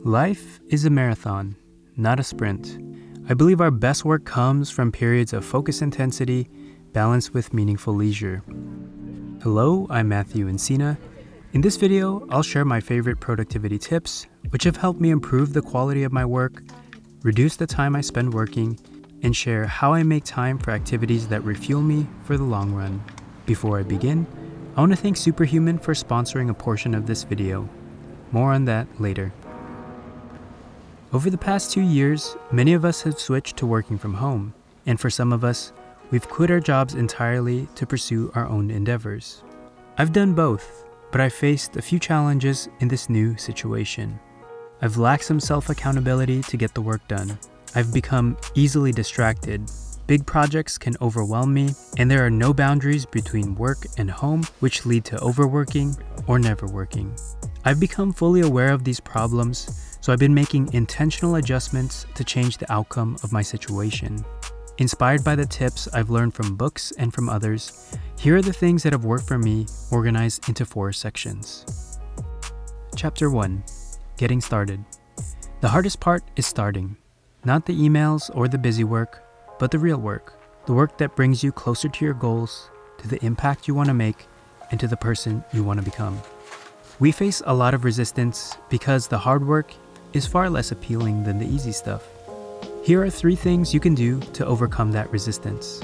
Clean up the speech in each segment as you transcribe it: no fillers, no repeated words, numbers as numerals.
Life is a marathon, not a sprint. I believe our best work comes from periods of focus intensity balanced with meaningful leisure. Hello, I'm Matthew Encina. In this video, I'll share my favorite productivity tips, which have helped me improve the quality of my work, reduce the time I spend working, and share how I make time for activities that refuel me for the long run. Before I begin, I want to thank Superhuman for sponsoring a portion of this video. More on that later. Over the past 2 years, many of us have switched to working from home, and for some of us, we've quit our jobs entirely to pursue our own endeavors. I've done both, but I faced a few challenges in this new situation. I've lacked some self-accountability to get the work done. I've become easily distracted. Big projects can overwhelm me, and there are no boundaries between work and home, which lead to overworking or never working. I've become fully aware of these problems, so I've been making intentional adjustments to change the outcome of my situation. Inspired by the tips I've learned from books and from others, here are the things that have worked for me, organized into 4 sections. Chapter 1. Getting started. The hardest part is starting. Not the emails or the busy work, but the real work. The work that brings you closer to your goals, to the impact you want to make, and to the person you want to become. We face a lot of resistance because the hard work is far less appealing than the easy stuff. Here are 3 things you can do to overcome that resistance.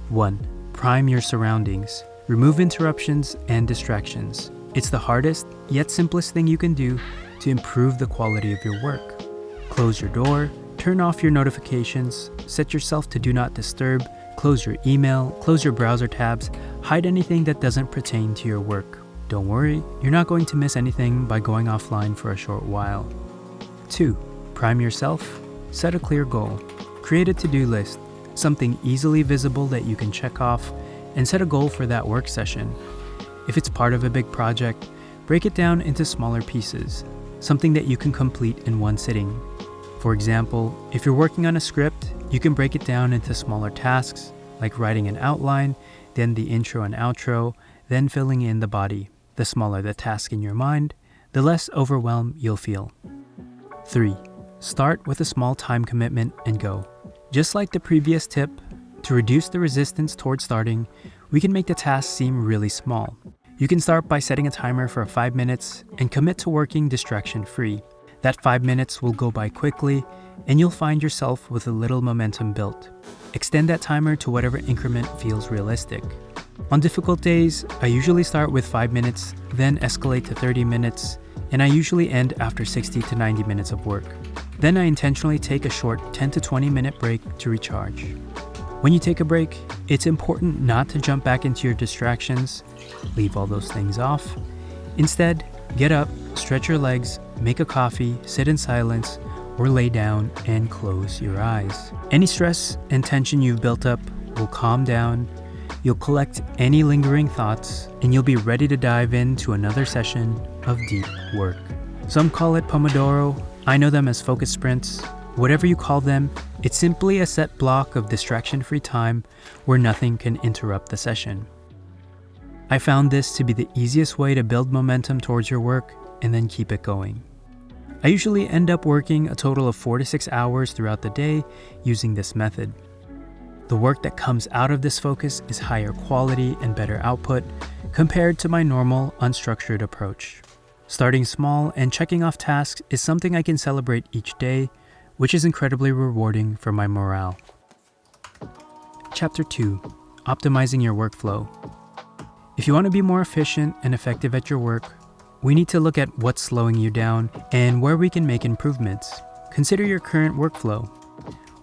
1. Prime your surroundings. Remove interruptions and distractions. It's the hardest, yet simplest thing you can do to improve the quality of your work. Close your door, turn off your notifications, set yourself to do not disturb, close your email, close your browser tabs, hide anything that doesn't pertain to your work. Don't worry, you're not going to miss anything by going offline for a short while. 2. Prime yourself. Set a clear goal. Create a to-do list, something easily visible that you can check off, and set a goal for that work session. If it's part of a big project, break it down into smaller pieces, something that you can complete in one sitting. For example, if you're working on a script, you can break it down into smaller tasks, like writing an outline, then the intro and outro, then filling in the body. The smaller the task in your mind, the less overwhelmed you'll feel. 3. Start with a small time commitment and go. Just like the previous tip, to reduce the resistance towards starting, we can make the task seem really small. You can start by setting a timer for 5 minutes and commit to working distraction-free. That 5 minutes will go by quickly, and you'll find yourself with a little momentum built. Extend that timer to whatever increment feels realistic. On difficult days, I usually start with 5 minutes, then escalate to 30 minutes, and I usually end after 60 to 90 minutes of work. Then I intentionally take a short 10 to 20 minute break to recharge. When you take a break, it's important not to jump back into your distractions, leave all those things off. Instead, get up, stretch your legs, make a coffee, sit in silence, or lay down and close your eyes. Any stress and tension you've built up will calm down. You'll collect any lingering thoughts, and you'll be ready to dive into another session of deep work. Some call it Pomodoro. I know them as focus sprints. Whatever you call them, it's simply a set block of distraction-free time where nothing can interrupt the session. I found this to be the easiest way to build momentum towards your work and then keep it going. I usually end up working a total of 4 to 6 hours throughout the day using this method. The work that comes out of this focus is higher quality and better output compared to my normal, unstructured approach. Starting small and checking off tasks is something I can celebrate each day, which is incredibly rewarding for my morale. Chapter 2. Optimizing your workflow. If you want to be more efficient and effective at your work, we need to look at what's slowing you down and where we can make improvements. Consider your current workflow.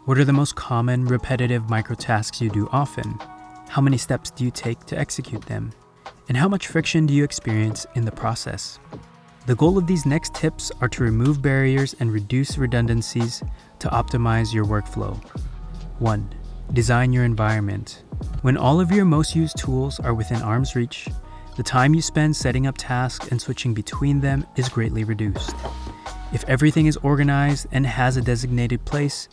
What are the most common, repetitive microtasks you do often? How many steps do you take to execute them? And how much friction do you experience in the process? The goal of these next tips are to remove barriers and reduce redundancies to optimize your workflow. 1. Design your environment. When all of your most used tools are within arm's reach, the time you spend setting up tasks and switching between them is greatly reduced. If everything is organized and has a designated place,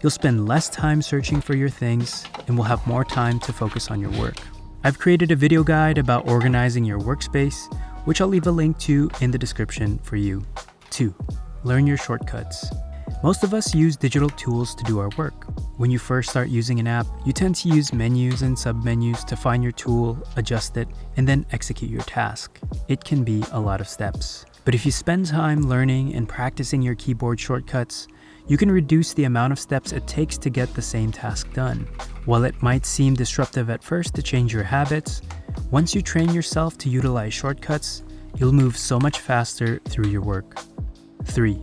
you'll spend less time searching for your things and will have more time to focus on your work. I've created a video guide about organizing your workspace, which I'll leave a link to in the description for you. 2. learn your shortcuts. Most of us use digital tools to do our work. When you first start using an app, you tend to use menus and submenus to find your tool, adjust it, and then execute your task. It can be a lot of steps. But if you spend time learning and practicing your keyboard shortcuts, you can reduce the amount of steps it takes to get the same task done. While it might seem disruptive at first to change your habits, once you train yourself to utilize shortcuts, you'll move so much faster through your work. 3.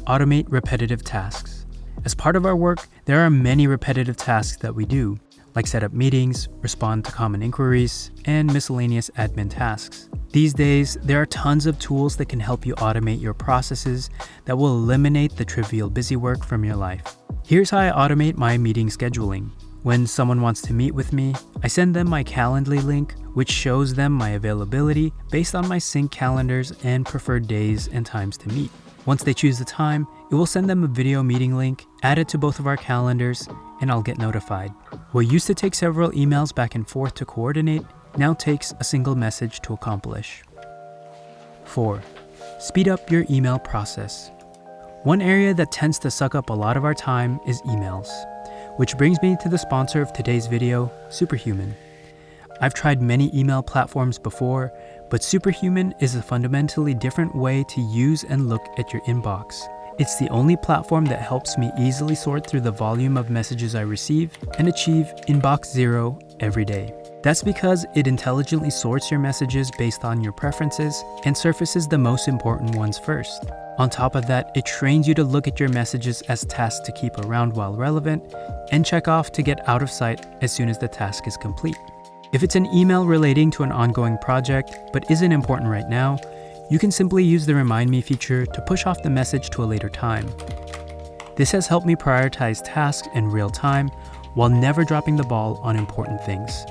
Automate repetitive tasks. As part of our work, there are many repetitive tasks that we do, like set up meetings, respond to common inquiries, and miscellaneous admin tasks. These days, there are tons of tools that can help you automate your processes that will eliminate the trivial busy work from your life. Here's how I automate my meeting scheduling. When someone wants to meet with me, I send them my Calendly link, which shows them my availability based on my sync calendars and preferred days and times to meet. Once they choose the time, it will send them a video meeting link, added to both of our calendars, and I'll get notified. What used to take several emails back and forth to coordinate now takes a single message to accomplish. 4. Speed up your email process. One area that tends to suck up a lot of our time is emails, which brings me to the sponsor of today's video, Superhuman. I've tried many email platforms before, but Superhuman is a fundamentally different way to use and look at your inbox. It's the only platform that helps me easily sort through the volume of messages I receive and achieve inbox zero every day. That's because it intelligently sorts your messages based on your preferences and surfaces the most important ones first. On top of that, it trains you to look at your messages as tasks to keep around while relevant and check off to get out of sight as soon as the task is complete. If it's an email relating to an ongoing project but isn't important right now, you can simply use the Remind Me feature to push off the message to a later time. This has helped me prioritize tasks in real time while never dropping the ball on important things.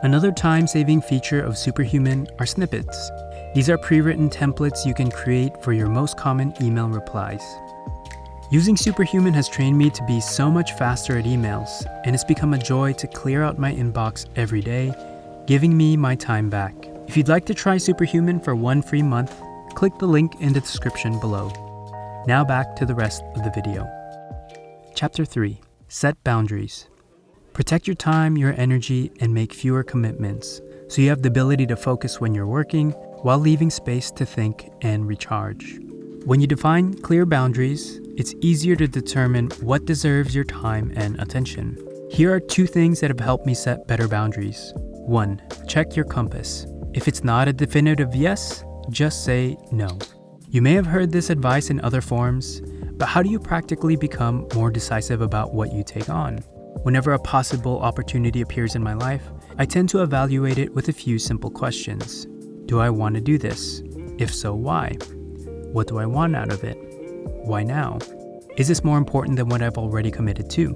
Another time-saving feature of Superhuman are snippets. These are pre-written templates you can create for your most common email replies. Using Superhuman has trained me to be so much faster at emails, and it's become a joy to clear out my inbox every day, giving me my time back. If you'd like to try Superhuman for 1 free month, click the link in the description below. Now back to the rest of the video. Chapter 3. Set boundaries. Protect your time, your energy, and make fewer commitments, so you have the ability to focus when you're working while leaving space to think and recharge. When you define clear boundaries, it's easier to determine what deserves your time and attention. Here are 2 things that have helped me set better boundaries. 1. Check your compass. If it's not a definitive yes, just say no. You may have heard this advice in other forms, but how do you practically become more decisive about what you take on? Whenever a possible opportunity appears in my life, I tend to evaluate it with a few simple questions. Do I want to do this? If so, why? What do I want out of it? Why now? Is this more important than what I've already committed to?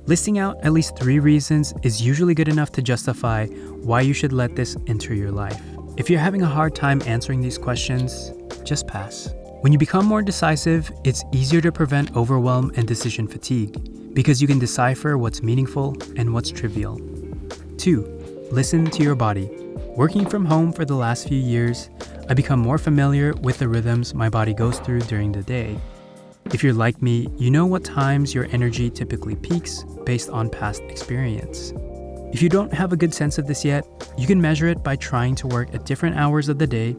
Listing out at least 3 reasons is usually good enough to justify why you should let this enter your life. If you're having a hard time answering these questions, just pass. When you become more decisive, it's easier to prevent overwhelm and decision fatigue, because you can decipher what's meaningful and what's trivial. 2. Listen to your body. Working from home for the last few years, I become more familiar with the rhythms my body goes through during the day. If you're like me, you know what times your energy typically peaks based on past experience. If you don't have a good sense of this yet, you can measure it by trying to work at different hours of the day,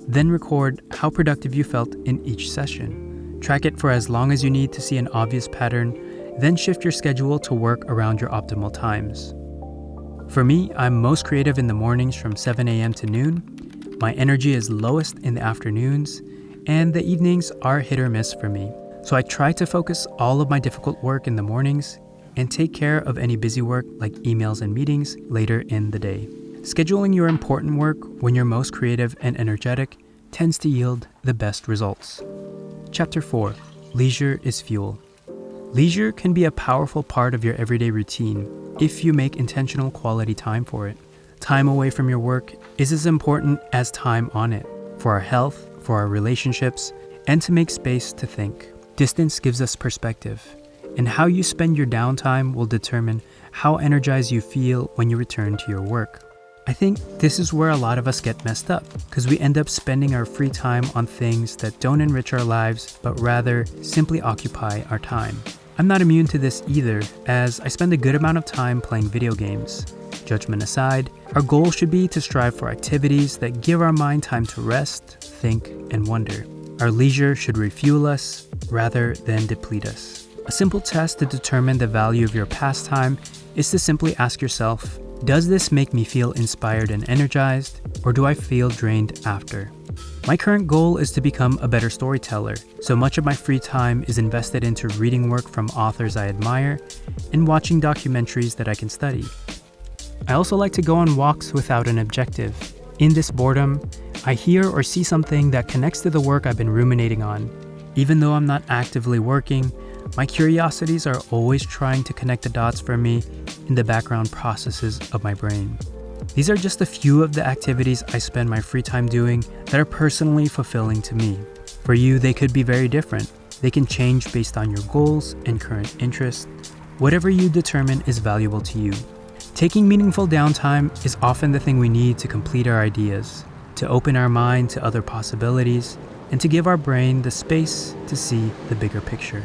then record how productive you felt in each session. Track it for as long as you need to see an obvious pattern, then shift your schedule to work around your optimal times. For me, I'm most creative in the mornings from 7 a.m. to noon. My energy is lowest in the afternoons, and the evenings are hit or miss for me. So I try to focus all of my difficult work in the mornings and take care of any busy work like emails and meetings later in the day. Scheduling your important work when you're most creative and energetic tends to yield the best results. Chapter 4. Leisure is fuel. Leisure can be a powerful part of your everyday routine if you make intentional quality time for it. Time away from your work is as important as time on it, for our health, for our relationships, and to make space to think. Distance gives us perspective, and how you spend your downtime will determine how energized you feel when you return to your work. I think this is where a lot of us get messed up, because we end up spending our free time on things that don't enrich our lives, but rather simply occupy our time. I'm not immune to this either, as I spend a good amount of time playing video games. Judgment aside, our goal should be to strive for activities that give our mind time to rest, think, and wonder. Our leisure should refuel us rather than deplete us. A simple test to determine the value of your pastime is to simply ask yourself, does this make me feel inspired and energized, or do I feel drained after? My current goal is to become a better storyteller, so much of my free time is invested into reading work from authors I admire and watching documentaries that I can study. I also like to go on walks without an objective. In this boredom, I hear or see something that connects to the work I've been ruminating on. Even though I'm not actively working, my curiosities are always trying to connect the dots for me in the background processes of my brain. These are just a few of the activities I spend my free time doing that are personally fulfilling to me. For you, they could be very different. They can change based on your goals and current interests. Whatever you determine is valuable to you. Taking meaningful downtime is often the thing we need to complete our ideas, to open our mind to other possibilities, and to give our brain the space to see the bigger picture.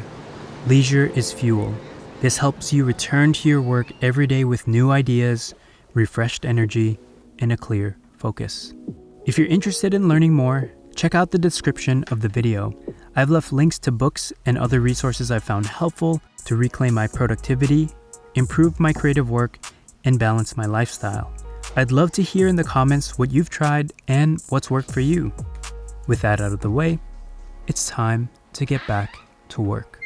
Leisure is fuel. This helps you return to your work every day with new ideas, refreshed energy, and a clear focus. If you're interested in learning more, check out the description of the video. I've left links to books and other resources I've found helpful to reclaim my productivity, improve my creative work, and balance my lifestyle. I'd love to hear in the comments what you've tried and what's worked for you. With that out of the way, it's time to get back to work.